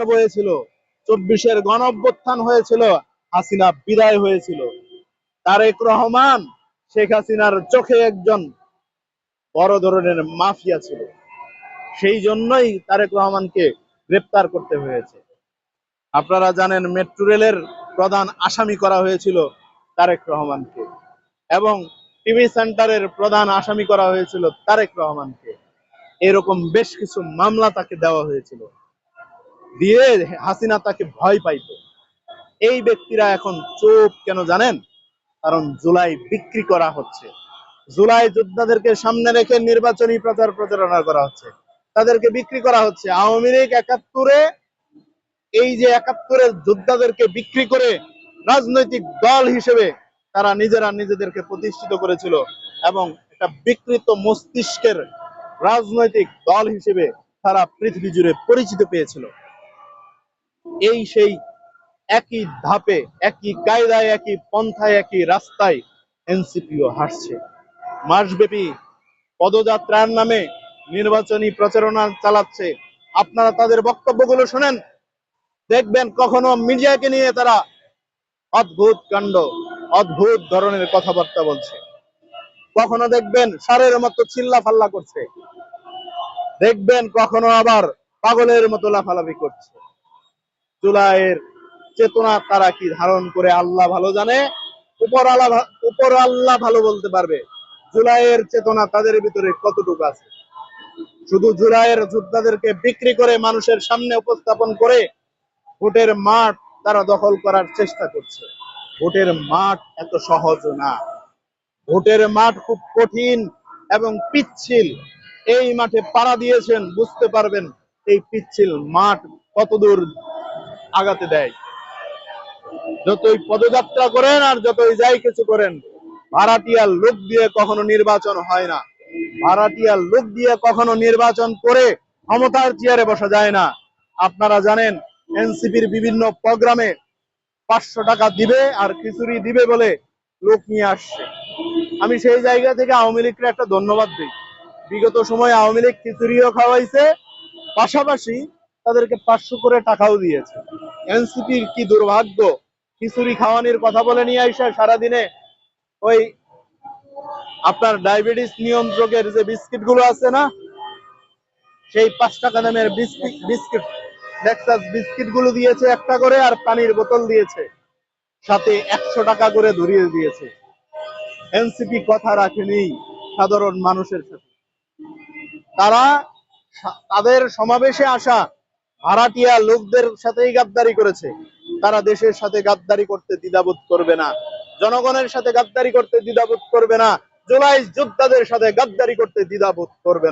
জোয়ার বয়েছিল, 24-এর গণঅভ্যুত্থান হয়েছিল, হাসিনা বিদায় হয়েছিল। তারেক রহমান শেখ হাসিনার চোখে একজন বড় ধরনের মাফিয়া ছিল, সেই জন্যই তারেক রহমানকে গ্রেপ্তার করতে হয়েছে। আপনারা জানেন মেট্রো রেলের প্রধান আসামি করা হয়েছিল তারেক রহমানকে, এবং টিভি সেন্টারের প্রধান আসামি করা হয়েছিল তারেক রহমানকে। এরকম বেশ কিছু মামলা তাকে দেওয়া হয়েছিল, দিয়ে হাসিনা তাকে ভয় পাইত। এই ব্যক্তিরা এখন চুপ কেন জানেন? কারণ জুলাই বিক্রি করা হচ্ছে। জুলাই যোদ্ধাদেরকে সামনে রেখে নির্বাচনী প্রচার প্রচারণা করা হচ্ছে, তাদেরকে বিক্রি করা হচ্ছে। আওয়ামী লীগ 71-এ এই যে 71-এর যোদ্ধাদেরকে বিক্রি করে রাজনৈতিক দল হিসেবে তারা নিজেরা নিজেদেরকে প্রতিষ্ঠিত করেছিল, এবং একটা বিকৃত মস্তিষ্কের রাজনৈতিক দল হিসেবে তারা পৃথিবী জুড়ে পরিচিত পেয়েছিল। এই সেই একই ধাপে, একই কায়দায়, একই পন্থায়, একই রাস্তায় এনসিপিও হাসছে। মাসব্যাপী পদযাত্রার নামে নির্বাচনী প্রচারণা চালাচ্ছে। আপনারা তাদের বক্তব্যগুলো শোনেন, দেখবেন কখনো মিডিয়াকে নিয়ে তারা অদ্ভুত কাণ্ড, অদ্ভুত ধরনের কথাবার্তা বলছে, কখনো দেখবেন ষাঁড়ের মতো চিল্লা ফাল্লা করছে, দেখবেন কখনো আবার পাগলের মতো লাফালাফি করছে। জুলাইয়ের চেতনা তারা কি ধারণ করে আল্লাহ ভালো জানে, উপর আল্লাহ ভালো বলতে পারবে জুলাইয়ের চেতনা তাদের ভিতরে কতটুকু আছে। শুধু জুলাইয়ের যোদ্ধাদেরকে বিক্রি করে মানুষের সামনে উপস্থাপন করে ভোটের মাঠ তারা দখল করার চেষ্টা করছে। ভোটের মাঠ এত সহজ না, ভোটের মাঠ খুব কঠিন এবং পিচ্ছিল। এই মাঠে পাড়া দিয়েছেন, বুঝতে পারবেন এই পিচ্ছিল মাঠ কতদূর আগাতে দেয়। যতই পদযাত্রা করেন আর যতই যাই কিছু করেন, ভাড়াটিয়ার লোক দিয়ে কখনো নির্বাচন হয় না। ভাড়াটিয়ার লোক দিয়ে কখনো নির্বাচন করে ক্ষমতার চেয়ারে বসা যায় না। আপনারা জানেন এনসিপির বিভিন্ন প্রোগ্রামে 500 টাকা দিবে আর খিচুড়ি দিবে বলে লোক নিয়ে আসছে। আমি সেই জায়গা থেকে আওয়ামী লীগকে একটা ধন্যবাদ দিই। বিগত সময়ে আওয়ামী লীগ খিচুড়িও খাওয়াইছে, পাশাপাশি তাদেরকে 500 করে টাকাও দিয়েছে। এনসিপির কি দুর্ভাগ্য, খিচুড়ি খাওয়ানোর কথা বলে নিয়ে আসে সারাদিনে ওই আপনার ডায়াবেটিস নিয়ন্ত্রকের যে বিস্কিট গুলো আছে না, সেই 5 টাকা দামের বিস্কিট লেক্সাস বিস্কিট গুলো দিয়েছে একটা করে, আর পানির বোতল দিয়েছে, সাথে 100 টাকা করে ধরিয়ে দিয়েছে। এনসিপি কথা রাখেনি সাধারণ মানুষের সাথে। তারা তাদের সমাবেশে আসা ভাড়াটিয়া লোকদের সাথেই গাদ্দারি করেছে। তারা দেশের সাথে গাদ্দারি করতে দ্বিধাবোধ করবে না, জনগণের সাথে গাদ্দারি করতে দ্বিধাবোধ করবে না, জুলাই যোদ্ধাদের সাথে গাদ্দারি করতে দ্বিধাবোধ করবে না।